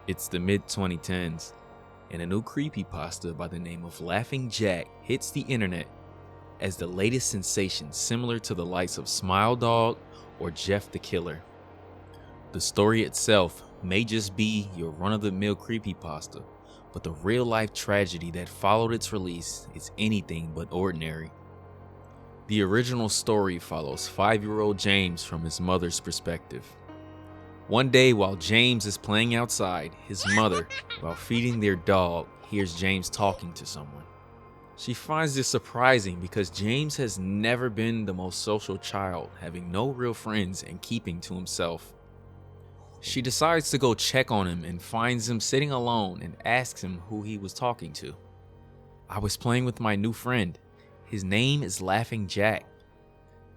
It's the mid-2010s, and a new creepypasta by the name of Laughing Jack hits the internet as the latest sensation similar to the likes of Smile Dog or Jeff the Killer. The story itself may just be your run-of-the-mill creepypasta, but the real-life tragedy that followed its release is anything but ordinary. The original story follows 5-year-old James from his mother's perspective. One day while James is playing outside, his mother, while feeding their dog, hears James talking to someone. She finds this surprising because James has never been the most social child, having no real friends and keeping to himself. She decides to go check on him and finds him sitting alone and asks him who he was talking to. "I was playing with my new friend. His name is Laughing Jack."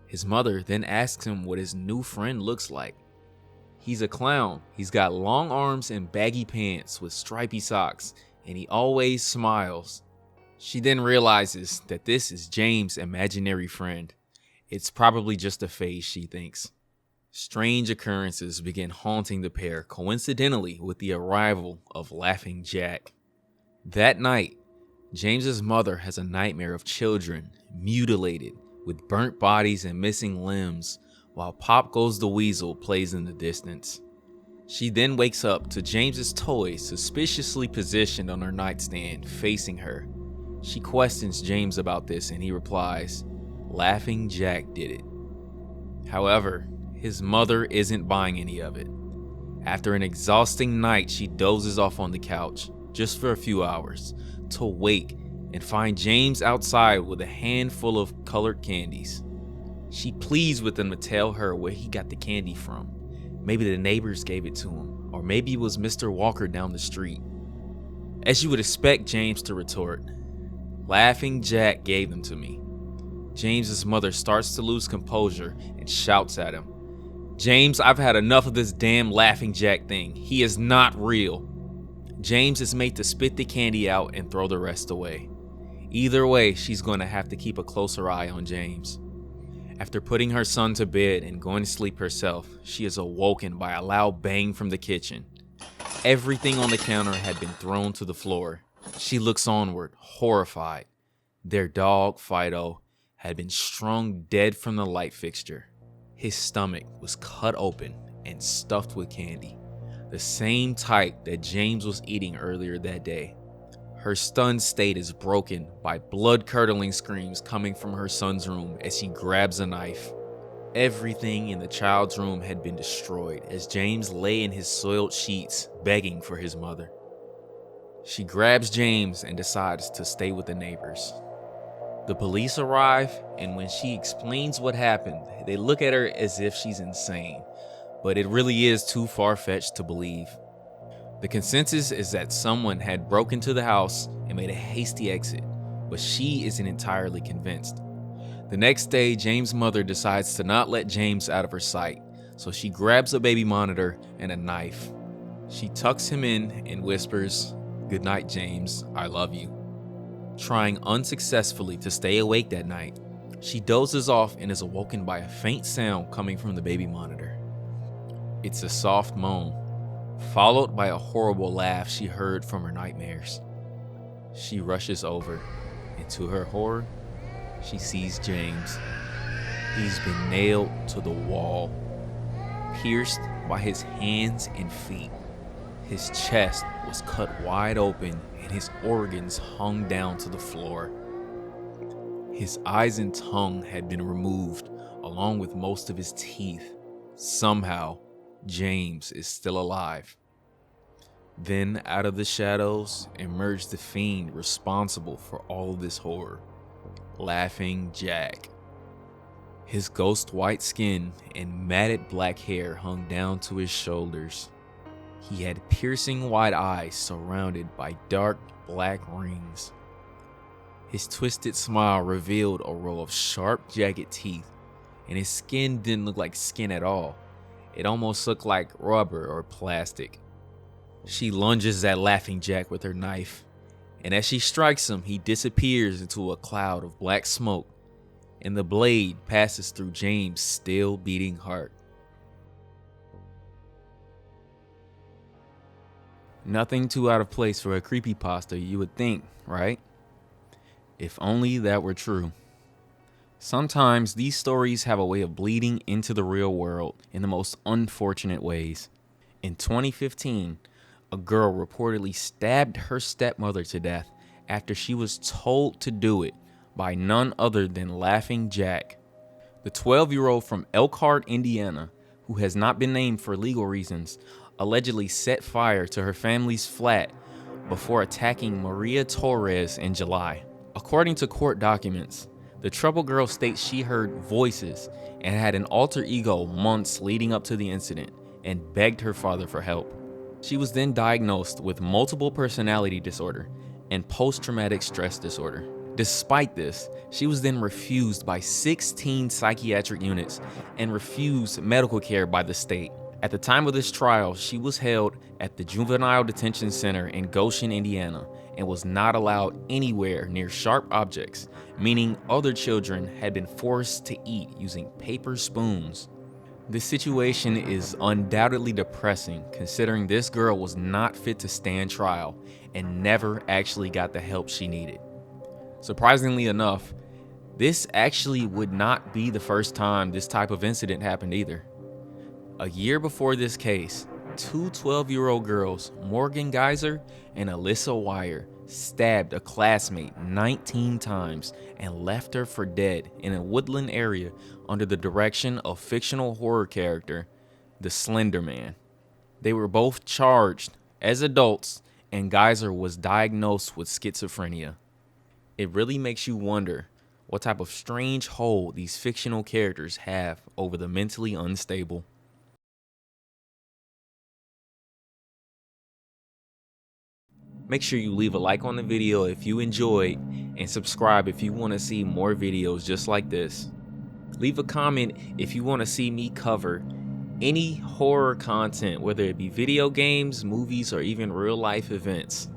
His mother then asks him what his new friend looks like. "He's a clown. He's got long arms and baggy pants with stripy socks, and he always smiles." She then realizes that this is James' imaginary friend. It's probably just a phase, she thinks. Strange occurrences begin haunting the pair, coincidentally with the arrival of Laughing Jack. That night, James's mother has a nightmare of children mutilated with burnt bodies and missing limbs, while Pop Goes the Weasel plays in the distance. She then wakes up to James's toy suspiciously positioned on her nightstand, facing her. She questions James about this and he replies, "Laughing Jack did it." However, his mother isn't buying any of it. After an exhausting night, she dozes off on the couch, just for a few hours, to wake and find James outside with a handful of colored candies. She pleads with him to tell her where he got the candy from. Maybe the neighbors gave it to him, or maybe it was Mr. Walker down the street. As you would expect James to retort, "Laughing Jack gave them to me." James's mother starts to lose composure and shouts at him, "James, I've had enough of this damn Laughing Jack thing. He is not real." James is made to spit the candy out and throw the rest away. Either way, she's going to have to keep a closer eye on James. After putting her son to bed and going to sleep herself, she is awoken by a loud bang from the kitchen. Everything on the counter had been thrown to the floor. She looks onward, horrified. Their dog, Fido, had been strung dead from the light fixture. His stomach was cut open and stuffed with candy, the same type that James was eating earlier that day. Her stunned state is broken by blood-curdling screams coming from her son's room as he grabs a knife. Everything in the child's room had been destroyed as James lay in his soiled sheets begging for his mother. She grabs James and decides to stay with the neighbors. The police arrive, and when she explains what happened, they look at her as if she's insane, but it really is too far-fetched to believe. The consensus is that someone had broken into the house and made a hasty exit, but she isn't entirely convinced. The next day, James' mother decides to not let James out of her sight, so she grabs a baby monitor and a knife. She tucks him in and whispers, "Good night, James, I love you." Trying unsuccessfully to stay awake that night, she dozes off and is awoken by a faint sound coming from the baby monitor. It's a soft moan, followed by a horrible laugh she heard from her nightmares. She rushes over, and to her horror, she sees James. He's been nailed to the wall, pierced by his hands and feet. His chest was cut wide open and his organs hung down to the floor. His eyes and tongue had been removed, along with most of his teeth. Somehow, James is still alive. Then, out of the shadows, emerged the fiend responsible for all of this horror, Laughing Jack. His ghost white skin and matted black hair hung down to his shoulders. He had piercing white eyes surrounded by dark black rings. His twisted smile revealed a row of sharp, jagged teeth, and his skin didn't look like skin at all. It almost looked like rubber or plastic. She lunges at Laughing Jack with her knife, and as she strikes him, he disappears into a cloud of black smoke, and the blade passes through James' still beating heart. Nothing too out of place for a creepypasta, you would think, right? If only that were true. Sometimes these stories have a way of bleeding into the real world in the most unfortunate ways. In 2015, a girl reportedly stabbed her stepmother to death after she was told to do it by none other than Laughing Jack. The 12-year-old from Elkhart, Indiana, who has not been named for legal reasons, allegedly set fire to her family's flat before attacking Maria Torres in July. According to court documents, the troubled girl states she heard voices and had an alter ego months leading up to the incident and begged her father for help. She was then diagnosed with multiple personality disorder and post-traumatic stress disorder. Despite this, she was then refused by 16 psychiatric units and refused medical care by the state. At the time of this trial, she was held at the Juvenile Detention Center in Goshen, Indiana, and was not allowed anywhere near sharp objects, meaning other children had been forced to eat using paper spoons. This situation is undoubtedly depressing, considering this girl was not fit to stand trial and never actually got the help she needed. Surprisingly enough, this actually would not be the first time this type of incident happened either. A year before this case, two 12-year-old girls, Morgan Geyser and Alyssa Wire, stabbed a classmate 19 times and left her for dead in a woodland area under the direction of fictional horror character, the Slender Man. They were both charged as adults, and Geyser was diagnosed with schizophrenia. It really makes you wonder what type of strange hold these fictional characters have over the mentally unstable. Make sure you leave a like on the video if you enjoyed, and subscribe if you want to see more videos just like this. Leave a comment if you want to see me cover any horror content, whether it be video games, movies, or even real life events.